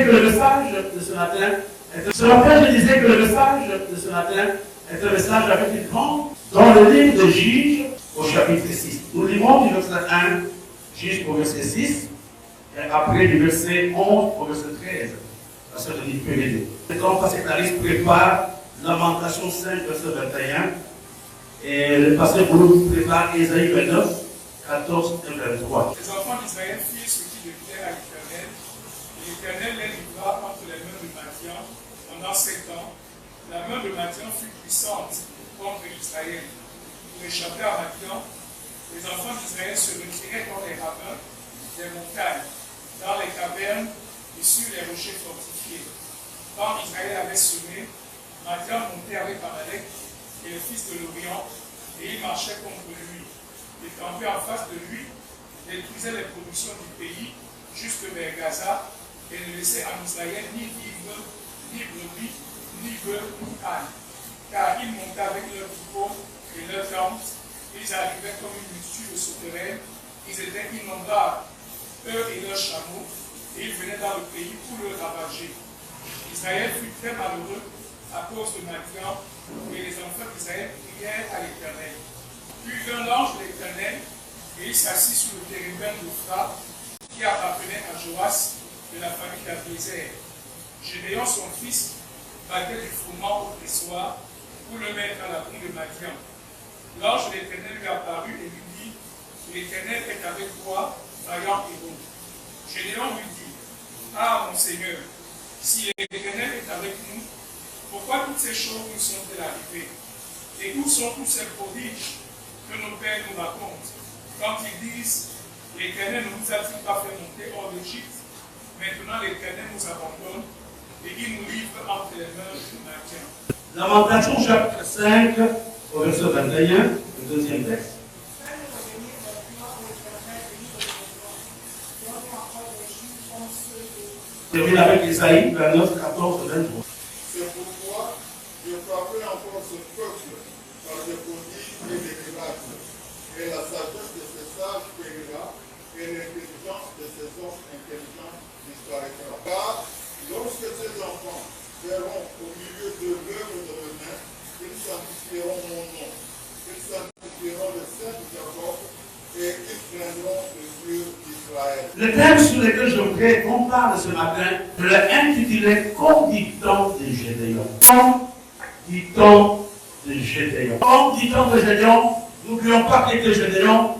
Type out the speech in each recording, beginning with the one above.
que le message de ce matin, je disais que le message de ce matin est un message avec une grande. Dans le livre de Juges, au chapitre 6, nous livrons du verset 1 jusqu'au verset 6, et après du verset 11 au verset 13. La sœur Denis peut l'aider. Quand Pasteur Clarisse prépare Lamentation 5, verset 21, et le pasteur Boulou prépare Ésaïe 29, 14 et 23. Les enfants d'Israël firent ce qui déplaît à l'Éternel, et l'Éternel les livra entre les mains de Madian pendant 7 ans. La main de Madian fut puissante contre Israël. Pour échapper à Madian, les enfants d'Israël se retiraient dans les ravins des montagnes, dans les cavernes et sur les rochers fortifiés. Quand Israël avait semé, Madian montait avec Amalek et les fils de l'Orient, et il marchait contre lui. Les campés en face de lui détruisaient les productions du pays jusque vers Gaza et ne laissaient en Israël ni vivre, ni brebis, ni bœufs, ni ânes. Car ils montaient avec leurs troupeaux et leurs tentes, ils arrivaient comme une multitude de sauterelles, ils étaient innombrables, eux et leurs chameaux, et ils venaient dans le pays pour le ravager. Israël fut très malheureux à cause de Madian, et les enfants d'Israël prièrent à l'Éternel. Puis vint l'ange de l'Éternel, et il s'assit sur le térébinthe d'Ophra, qui appartenait à Joas de la famille d'Abiezer. Gédéon, son fils, battait du froment au pressoir pour le mettre à l'abri de Madian. L'ange de l'Éternel lui apparut et lui dit, l'Éternel est avec toi, vaillant et bon. Gédéon lui dit, ah mon Seigneur, si l'Éternel est avec nous, pourquoi toutes ces choses nous sont-elles arrivées? Et où sont tous ces prodiges que nos pères nous racontent, quand ils disent, l'Éternel ne nous a-t-il pas fait monter hors d'Égypte? Maintenant l'Éternel nous abandonne et il nous livre entre les mains de Madian. Lamentation chapitre 5, au verset 21, le deuxième texte. Termine avec Ésaïe 29, 14, 23. C'est pourquoi je frapperai encore ce peuple par des prodiges et des miracles. Et la sagesse de ces sages périra, et l'intelligence de ces hommes intelligents disparaîtra. Car lorsque ces enfants verront au milieu de l'œuvre de mes mains, ils sanctifieront mon nom, ils sanctifieront le Saint de Jacob, et ils craindront le Dieu d'Israël. Le thème sur lequel je voudrais qu'on parle ce matin, je l'ai intitulé Comme dit-on de Gédéon. Comme dit-on de Gédéon. Comme dit-on de Gédéon, n'oublions pas qu'il était Gédéon.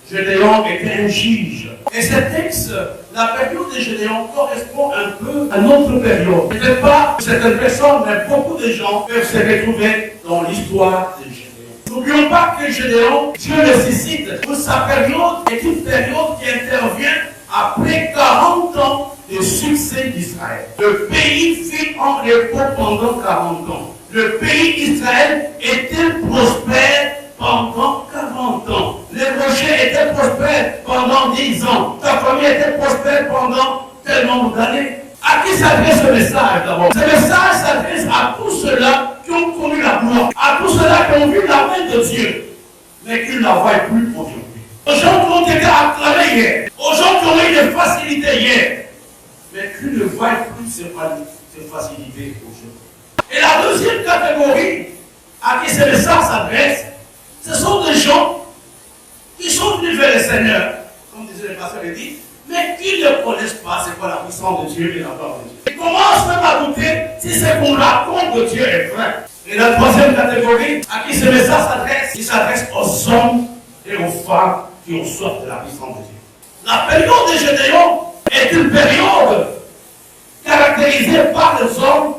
Gédéon était un juge. Et ce texte, la période de Gédéon correspond un peu à notre période. Peut-être pas certaines personnes, mais beaucoup de gens peuvent se retrouver dans l'histoire de Gédéon. N'oublions pas que Gédéon, Dieu le suscite, pour sa période est une période qui intervient après 40 ans de succès d'Israël. Le pays fut en repos pendant 40 ans. Le pays d'Israël était prospère pendant 40 ans. Les rochers étaient prospères pendant 10 ans. Ta famille était prospère pendant tel nombre d'années. À qui s'adresse ce message d'abord? Ce message s'adresse à tous ceux-là qui ont connu la gloire, à tous ceux-là qui ont vu la main de Dieu, mais qui ne la voient plus aujourd'hui. Aux gens qui ont été acclamés hier, aux gens qui ont eu des facilités hier, mais qui ne voient plus ces facilités aujourd'hui. Et la deuxième catégorie à qui ce message s'adresse, ce sont des gens qui sont venus vers le Seigneur, comme disait le pasteur Eddy, mais qui ne connaissent pas c'est quoi la puissance de Dieu et la gloire de Dieu. Ils commencent même à douter si ce qu'on raconte de Dieu est vrai. Et la troisième catégorie à qui ce message s'adresse, il s'adresse aux hommes et aux femmes qui ont soif de la puissance de Dieu. La période de Gédéon est une période caractérisée par les hommes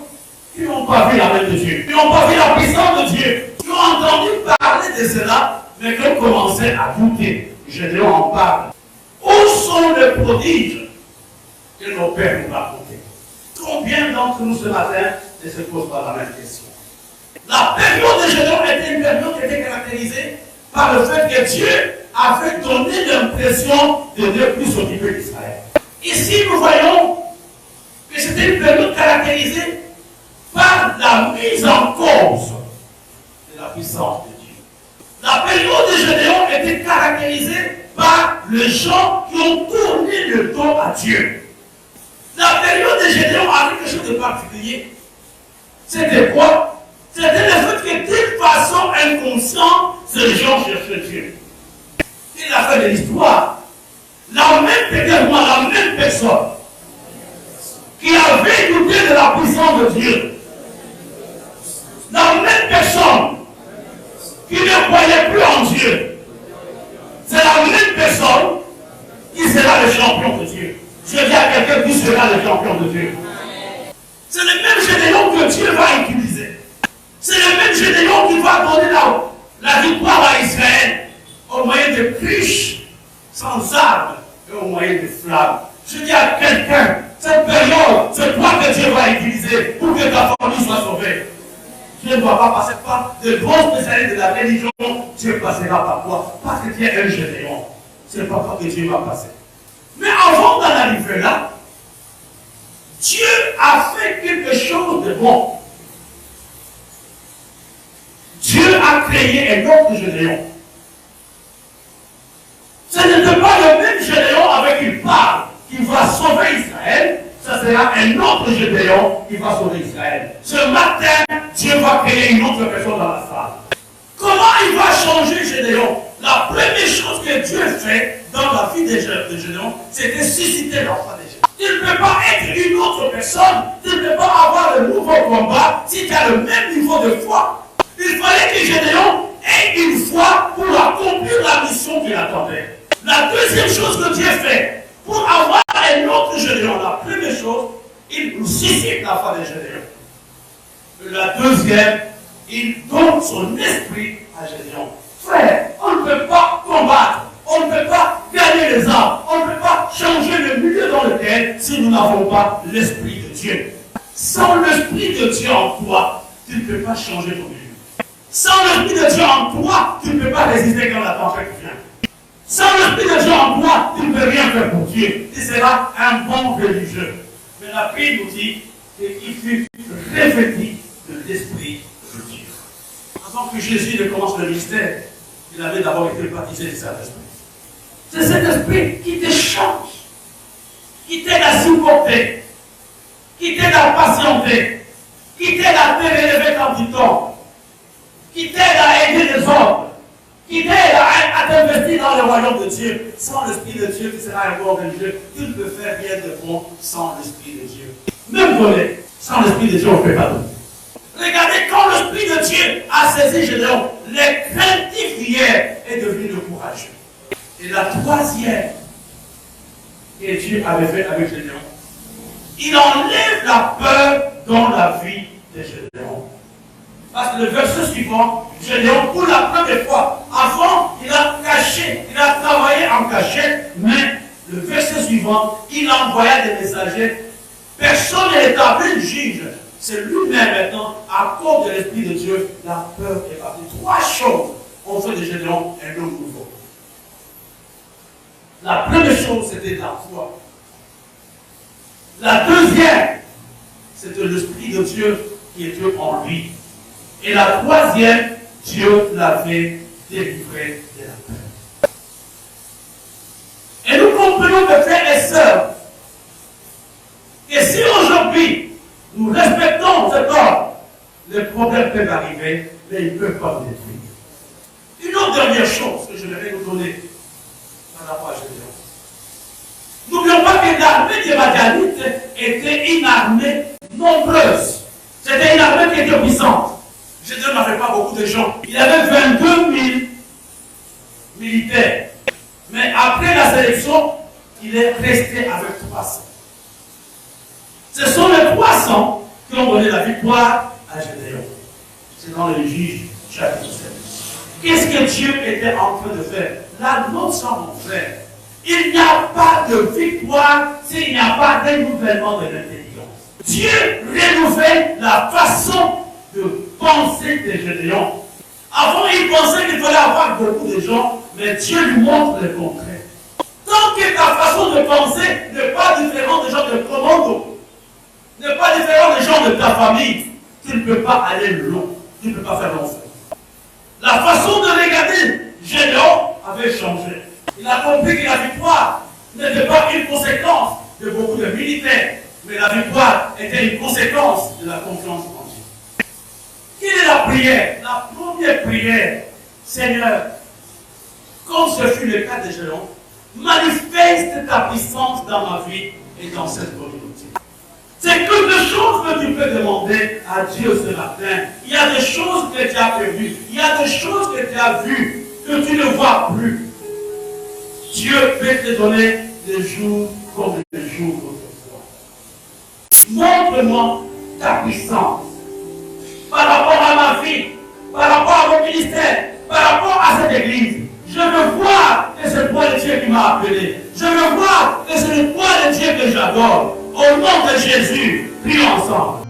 qui n'ont pas vu la main de Dieu, qui n'ont pas vu la puissance de Dieu, qui ont entendu parler de cela, mais qui ont commencé à douter. Gédéon en parle. Où sont les prodiges que nos pères nous racontaient? Combien d'entre nous ce matin ne se posent pas la même question? La période de Gédéon était une période qui était caractérisée par le fait que Dieu avait donné l'impression de ne plus s'occuper d'Israël. Ici, nous voyons que c'était une période caractérisée par la mise en cause de la puissance de Dieu. La période de Gédéon était caractérisée par les gens qui ont tourné le dos à Dieu. La période de de Gédéon a quelque chose de particulier. C'était quoi? C'était le fait que d'une façon inconsciente, ces gens cherchaient Dieu. Il a fait de l'histoire. La même personne qui avait douté de la puissance de Dieu. La même personne qui ne croyait plus en Dieu. C'est la même personne qui sera le champion de Dieu. Je dis à quelqu'un qui sera le champion de Dieu. C'est le même Gédéon que Dieu va utiliser. C'est le même Gédéon qui va donner la victoire à Israël au moyen de cruches sans armes et au moyen de flammes. Je dis à quelqu'un, cette période, c'est toi que Dieu va utiliser pour que ta famille soit sauvée. Dieu ne va pas passer par de grands spécialistes de la religion. Dieu passera par toi parce que tu es un Gédéon. C'est pas toi que Dieu va passer. Mais avant d'en arriver là, Dieu a fait quelque chose de bon. Dieu a créé un autre Gédéon. Ce n'était pas le même Gédéon avec une parle qui va sauver Israël. Ça sera un autre Gédéon qui va sauver Israël. Ce matin, Dieu va créer une autre personne dans la salle. Comment il va changer Gédéon? La première chose que Dieu fait dans la vie de Gédéon, c'est de susciter l'enfant de Gédéon. Tu ne peux pas être une autre personne, tu ne peux pas avoir le nouveau combat si tu as le même niveau de foi. Il fallait que Gédéon ait une foi pour accomplir la mission qu'il attendait. La deuxième chose que Dieu fait, pour avoir un autre Gédéon, la première chose, il suscite la foi de Gédéon. La deuxième, il donne son esprit à Gédéon. Frère, on ne peut pas combattre, on ne peut pas gagner les âmes, on ne peut pas changer le milieu dans lequel si nous n'avons pas l'esprit de Dieu. Sans l'esprit de Dieu en toi, tu ne peux pas changer ton milieu. Sans l'esprit de Dieu en toi, tu ne peux pas résister quand la tempête vient. Sans l'esprit de Dieu en toi, tu ne peux rien faire pour Dieu. Tu seras un bon religieux. Mais la Bible nous dit qu'il fut revêtu de l'esprit de Dieu. Avant que Jésus ne commence le mystère, il avait d'abord été baptisé du Saint-Esprit. C'est cet esprit qui te change, qui t'aide à supporter, qui t'aide à patienter, qui t'aide à te relever quand tu tombes, qui t'aide à aider les autres, qui t'aide à t'investir dans le royaume de Dieu. Sans l'esprit de Dieu, tu seras un bon religieux. Tu ne peux faire rien de bon sans l'esprit de Dieu. Même voler, sans l'esprit de Dieu, on ne fait pas tout. Regardez, quand l'esprit de Dieu a saisi Gédéon, le craintif hier est devenu le courageux. Et la troisième que Dieu avait fait avec Gédéon, il enlève la peur dans la vie de Gédéon. Parce que le verset suivant, Gédéon, pour la première fois, avant, il a caché, il a travaillé en cachette, mais le verset suivant, il envoya des messagers. Personne n'est établi juge. C'est lui-même maintenant, à cause de l'Esprit de Dieu, la peur est partie. Trois choses ont fait de Gédéon un homme nouveau. La première chose, c'était la foi. La deuxième, c'était l'Esprit de Dieu qui était en lui. Et la troisième, Dieu l'avait délivré de la peur. Et nous comprenons, mes frères et sœurs, que si aujourd'hui, nous respectons cet ordre, les problèmes peuvent arriver, mais ils ne peuvent pas nous détruire. Une autre dernière chose que je vais vous donner dans la page de Gédéon. N'oublions pas que l'armée des Madianites était une armée nombreuse. C'était une armée qui était puissante. Gédéon n'avait pas beaucoup de gens. Il avait 22 000 militaires. Mais après la sélection, il est resté avec 300. Ce sont les 300 qui ont donné la victoire à Gédéon. C'est dans le Juge chapitre 7. Qu'est-ce que Dieu était en train de faire? La notion, mon frère. Il n'y a pas de victoire s'il n'y a pas de renouvellement de l'intelligence. Dieu renouvelle la façon de penser de Gédéon. Avant, il pensait qu'il fallait avoir beaucoup de gens, mais Dieu lui montre le contraire. Tant que ta façon de penser n'est pas différente des gens de commando, n'est pas différent des gens de ta famille, tu ne peux pas aller loin, tu ne peux pas faire long feu. La façon de regarder Gédéon avait changé. Il a compris que la victoire n'était pas une conséquence de beaucoup de militaires, mais la La victoire était une conséquence de la confiance en Dieu. Quelle est la prière? La première prière, Seigneur, comme ce fut le cas de Gédéon, manifeste ta puissance dans ma vie et dans cette communauté. C'est quelque chose que tu peux demander à Dieu ce matin. Il y a des choses que tu as prévues. Il y a des choses que tu as vues, que tu ne vois plus. Dieu peut te donner des jours comme des jours d'autrefois. Montre-moi ta puissance par rapport à ma vie, par rapport à mon ministère, par rapport à cette église. Je veux voir que c'est toi le Dieu qui m'a appelé. Je veux voir que c'est toi le Dieu que j'adore. Au nom de Jésus, prions ensemble.